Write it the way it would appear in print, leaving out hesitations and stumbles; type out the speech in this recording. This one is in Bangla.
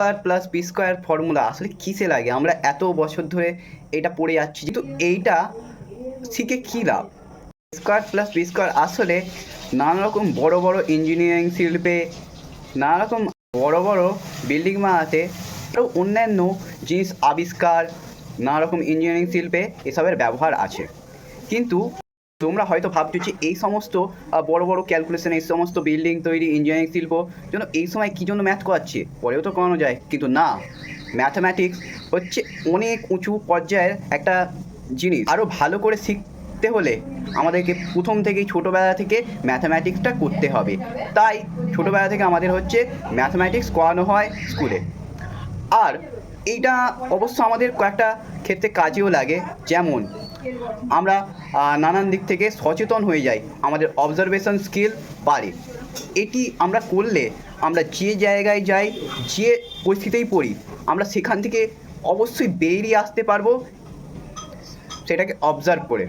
Square plus B square formula আসলে কিসে লাগে? আমরা এত বছর ধরে এটা পড়ে যাচ্ছি, কিন্তু এইটা শিখে কী লাভ? স্কোয়ার প্লাস বি স্কোয়ার আসলে নানা রকম বড় বড় ইঞ্জিনিয়ারিং শিল্পে, নানা রকম বড় বড় বিল্ডিং বানাতে, আরও অন্যান্য জিনিস আবিষ্কার, নানা রকম ইঞ্জিনিয়ারিং শিল্পে এসবের ব্যবহার আছে। কিন্তু তোমরা হয়তো ভাবছো যে এই সমস্ত বড় বড় ক্যালকুলেশন, এই সমস্ত বিল্ডিং তৈরি, ইঞ্জিনিয়ারিং শিল্প জন্য এই সময় কী জন্য ম্যাথ করাচ্ছে? পরেও তো করানো যায়, কিন্তু না, ম্যাথামেটিক্স হচ্ছে অনেক উঁচু পর্যায়ের একটা জিনিস। আরও ভালো করে শিখতে হলে আমাদেরকে প্রথম থেকেই ছোটোবেলা থেকে ম্যাথামেটিক্সটা করতে হবে। তাই ছোটোবেলা থেকে আমাদের হচ্ছে ম্যাথামেটিক্স করানো হয় স্কুলে। আর এইটা অবশ্য আমাদের কয়েকটা ক্ষেত্রে কাজেও লাগে, যেমন আমরা নানান দিক থেকে সচেতন হয়ে যাই, আমাদের অবজারভেশন স্কিল বাড়ে। এটি আমরা করলে আমরা যে জায়গায় যাই, যে পরিস্থিতিতেই পড়ি, আমরা সেখান থেকে অবশ্যই বেরিয়ে আসতে পারবো সেটাকে অবজার্ভ করে।